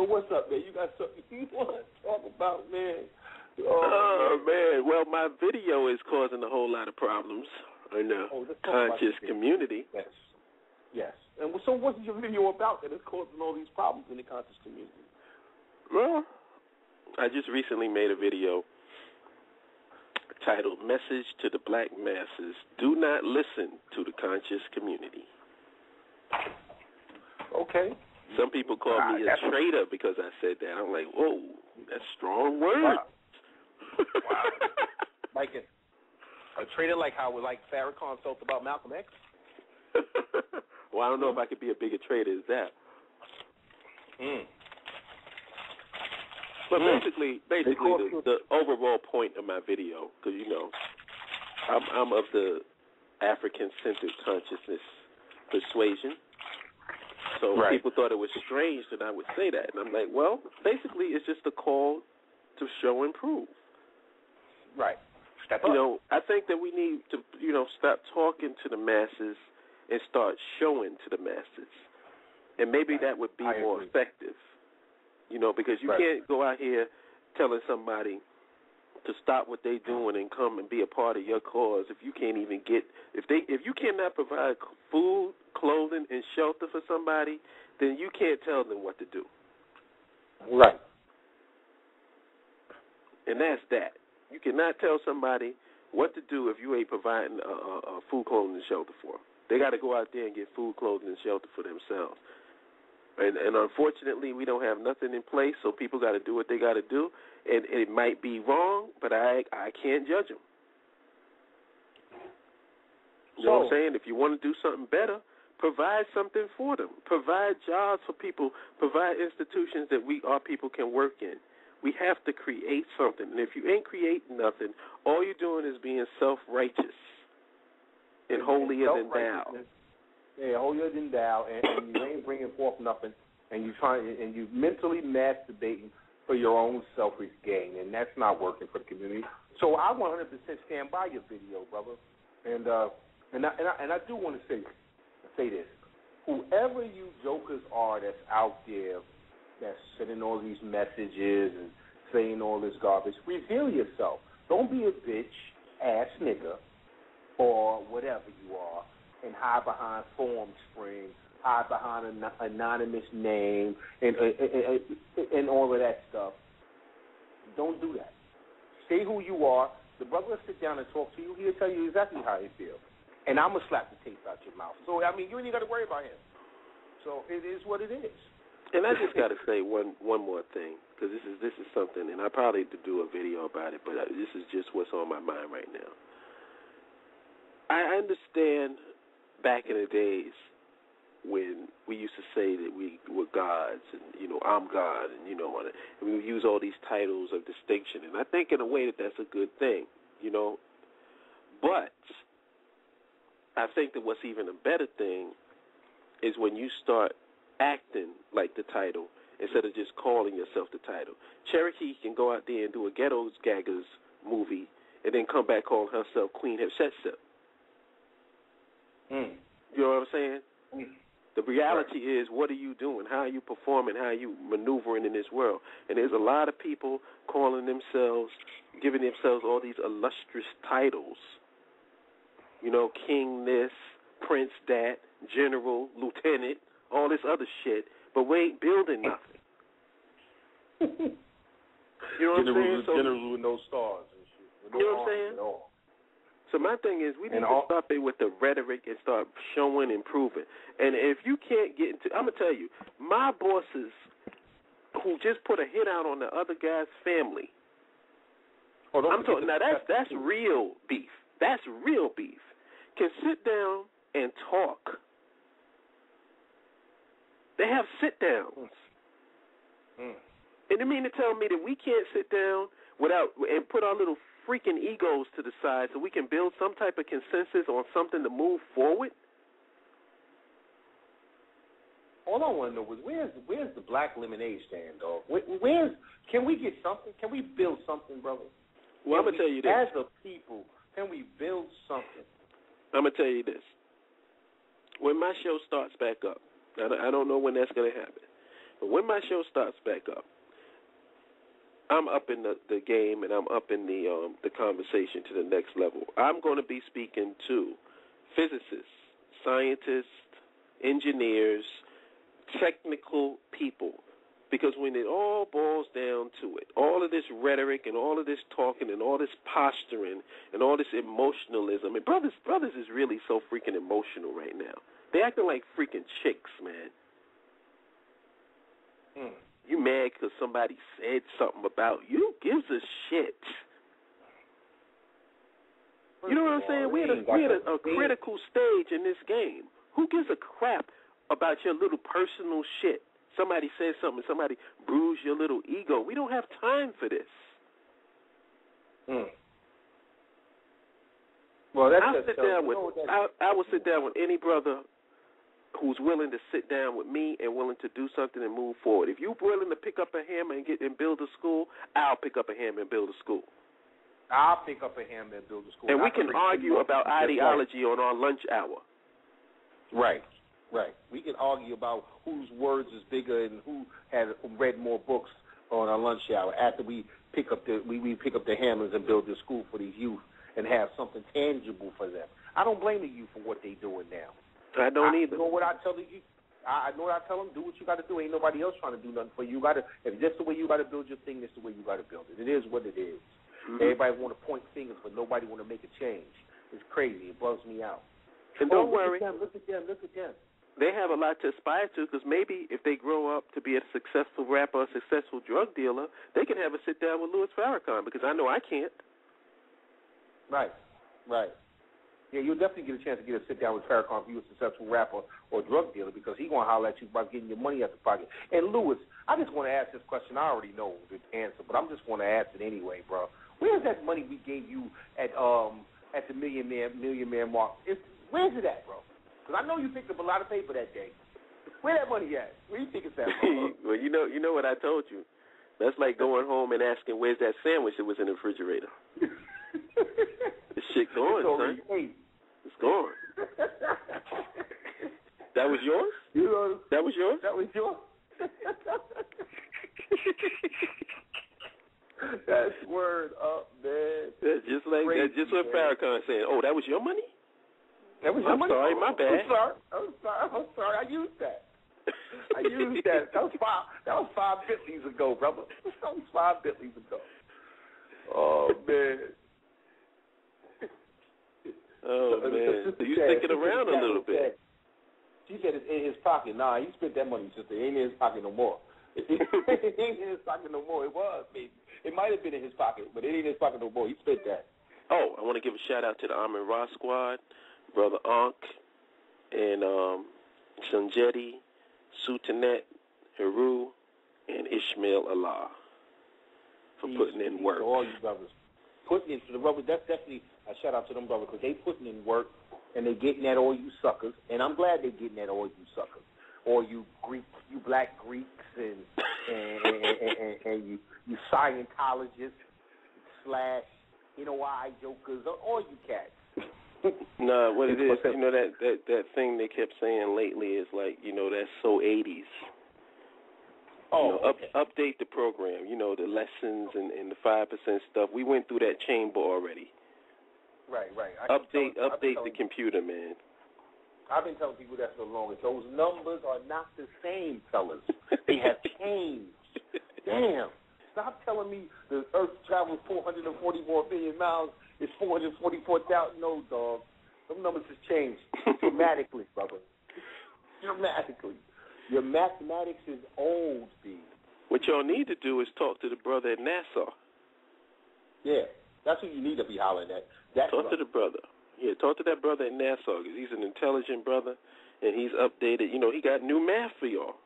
So what's up, man? You got something you want to talk about, man? Man. Well, my video is causing a whole lot of problems in the conscious community. Yes. And so what's your video about that is causing all these problems in the conscious community? Well, I just recently made a video titled Message to the Black Masses, Do Not Listen to the Conscious Community. Okay. Some people call me a traitor because I said that. I'm like, whoa, that's strong words. Wow. Like a traitor, like how Farrakhan felt about Malcolm X? Well, I don't know if I could be a bigger traitor as that. But basically, the overall point of my video, because, you know, I'm of the African-centered consciousness persuasion. So people thought it was strange that I would say that. And I'm like, well, basically it's just a call to show and prove. Right. Step up. You know, I think that we need to, you know, stop talking to the masses and start showing to the masses. And maybe that would be more effective. You know, because you can't go out here telling somebody to stop what they're doing and come and be a part of your cause if you can't even get if you cannot provide food, clothing, and shelter for somebody, then you can't tell them what to do. Right. And that's that. You cannot tell somebody what to do if you ain't providing food, clothing, and shelter for them. They got to go out there and get food, clothing, and shelter for themselves. And unfortunately, we don't have nothing in place, so people got to do what they got to do. And it might be wrong, but I can't judge them. You know what I'm saying? If you want to do something better, provide something for them. Provide jobs for people. Provide institutions that our people can work in. We have to create something. And if you ain't creating nothing, all you're doing is being self-righteous and holier than thou. Yeah, holier than thou, and you ain't bringing forth nothing, and you mentally masturbating for your own selfish gain, and that's not working for the community. So I 100% stand by your video, brother, and I do want to say this: whoever you jokers are that's out there, that's sending all these messages and saying all this garbage, reveal yourself. Don't be a bitch ass nigga or whatever you are, and hide behind Form Spring, hide behind an anonymous name, and all of that stuff. Don't do that. Say who you are. The brother will sit down and talk to you. He'll tell you exactly how he feels. And I'm going to slap the tape out your mouth. So, I mean, you ain't even got to worry about him. So it is what it is. And I just got to say one more thing, because this is something, and I probably need to do a video about it, but this is just what's on my mind right now. I understand back in the days when we used to say that we were gods and, you know, I'm God, and, you know, and we would use all these titles of distinction. And I think in a way that that's a good thing, you know. But I think that what's even a better thing is when you start acting like the title instead of just calling yourself the title. Cherokee can go out there and do a Ghetto Gaggers movie and then come back calling herself Queen Hatshepsut. You know what I'm saying? The reality is, what are you doing? How are you performing? How are you maneuvering in this world? And there's a lot of people calling themselves, giving themselves all these illustrious titles. You know, king this, prince that, general, lieutenant, all this other shit, but we ain't building nothing. You know what I'm saying? General with no stars and shit. You know what I'm saying? So my thing is, we need to stop it with the rhetoric and start showing and proving. And if you can't get into, I'm going to tell you, my bosses who just put a hit out on the other guy's family, I'm talking, now that's real beef. That's real beef. Can sit down and talk. They have sit-downs. And they mean to tell me that we can't sit down and put our little freaking egos to the side so we can build some type of consensus on something to move forward? All I want to know is where's the black lemonade stand, dog? Can we get something? Can we build something, brother? Well, I'm going to tell you this. As a people, can we build something? I'm going to tell you this. When my show starts back up, I don't know when that's going to happen, But when my show starts back up, I'm up in the game and I'm up in the conversation to the next level. I'm going to be speaking to physicists, scientists, engineers, technical people. Because when it all boils down to it, all of this rhetoric and all of this talking and all this posturing and all this emotionalism, and brothers is really so freaking emotional right now. They acting like freaking chicks, man. You mad because somebody said something about you? Who gives a shit? You know what I'm saying? We're at a critical stage in this game. Who gives a crap about your little personal shit? Somebody says something, somebody bruised your little ego. We don't have time for this. Well, that's I will sit down with any brother who's willing to sit down with me and willing to do something and move forward. If you're willing to pick up a hammer and build a school, I'll pick up a hammer and build a school. I'll pick up a hammer and build a school. And we can argue about ideology on our lunch hour. Right. We can argue about whose words is bigger and who has read more books on our lunch hour after we pick up the hammers and build the school for these youth and have something tangible for them. I don't blame the youth for what they're doing now. I don't either. You know what I tell the youth? I know what I tell them. Do what you got to do. Ain't nobody else trying to do nothing for you. If that's the way you got to build your thing, that's the way you got to build it. It is what it is. Mm-hmm. Everybody want to point fingers, but nobody want to make a change. It's crazy. It bugs me out. And don't worry. Look at them. They have a lot to aspire to because maybe if they grow up to be a successful rapper, a successful drug dealer, they can have a sit-down with Louis Farrakhan because I know I can't. Right. Yeah, you'll definitely get a chance to get a sit-down with Farrakhan if you're a successful rapper or drug dealer because he's going to holler at you about getting your money out the pocket. And, Louis, I just want to ask this question. I already know the answer, but I'm just going to ask it anyway, bro. Where's that money we gave you at the Million Man mark? Where's it at, bro? Because I know you picked up a lot of paper that day. Where that money at? Where you think it's at, bro? Well, you know what I told you. That's like going home and asking, where's that sandwich that was in the refrigerator? This shit gone, son. It's gone. That was yours? That was yours? That was yours? That's word up, man. That's just like that's just what Farrakhan saying. Oh, that was your money? That was your money? Sorry, my bad. I'm sorry. I used that. That was 5 Bentleys ago, brother. That was 5 Bentleys ago. Oh, man. Oh, man. So you sticking around a little bit. She said it's in his pocket. Nah, he spent that money, sister. It ain't in his pocket no more. It ain't in his pocket no more. It was, maybe. It might have been in his pocket, but it ain't in his pocket no more. He spent that. Oh, I want to give a shout-out to the Amin Ra Squad, Brother Ankh, and Sanjeti, Sultanet, Heru, and Ishmael Allah for putting in work. All you brothers. Putting in for the brothers, that's definitely a shout-out to them brothers because they putting in work and they getting at all you suckers, and I'm glad they getting at all you suckers, all you Greeks, you black Greeks, and you Scientologists / NOI jokers, all you cats. No, what it is, that thing they kept saying lately is like, that's so 80s. Oh, okay. Update the program, the lessons and the 5% stuff. We went through that chamber already. Right. Update the computer, man. I've been telling people that for the longest. Those numbers are not the same, fellas. They have changed. Damn. Stop telling me the Earth travels 444 billion miles. It's 444,000. No, dog. Some numbers have changed dramatically, brother. Dramatically. Your mathematics is old, B. What y'all need to do is talk to the brother at NASA. Yeah, that's who you need to be hollering at. Talk to the brother. Yeah, talk to that brother at NASA because he's an intelligent brother and he's updated. He got new math for y'all.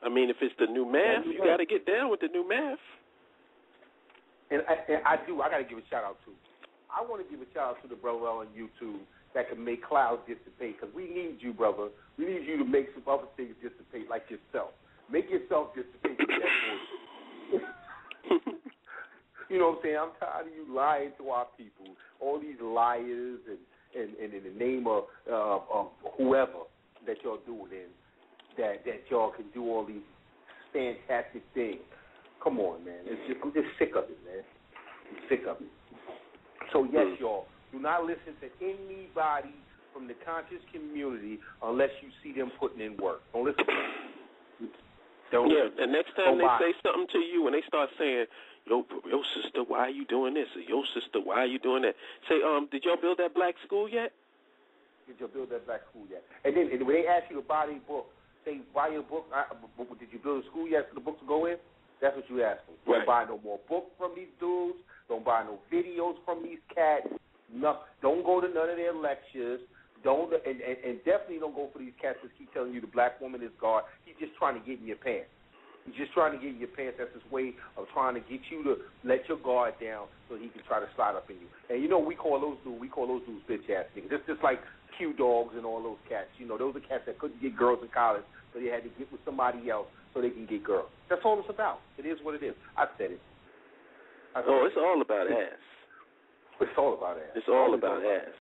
I mean, if it's the new math, you got to get down with the new math. And I do. I got to give a shout out to. I want to give a shout out to the brother on YouTube that can make clouds dissipate because we need you, brother. We need you to make some other things dissipate like yourself. Make yourself dissipate with that bullshit. You know what I'm saying? I'm tired of you lying to our people. All these liars and in the name of whoever that y'all doing in, that y'all can do all these fantastic thing. Come on, man. I'm just sick of it, man. I'm sick of it. So, yes, y'all, do not listen to anybody from the conscious community unless you see them putting in work. Don't listen to them. And next time they say something to you, when they start saying, yo, sister, why are you doing this? Or, yo, sister, why are you doing that? Say, did y'all build that black school yet? Did you build that black school yet? And then when they ask you to buy their book, say, buy your book. Did you build a school yet for the book to go in? That's what you ask them. Don't buy no more books from these dudes. Don't buy no videos from these cats. No, don't go to none of their lectures. Don't and definitely don't go for these cats that keep telling you the black woman is God. He's just trying to get in your pants. He's just trying to get in your pants. That's his way of trying to get you to let your guard down so he can try to slide up in you. And you know we call those dudes bitch ass niggas. It's just like Q dogs and all those cats. You know, those are cats that couldn't get girls in college, so they had to get with somebody else so they can get girls. That's all it's about. It is what it is. I said it. It's all about ass. It's all about ass. It's all about ass.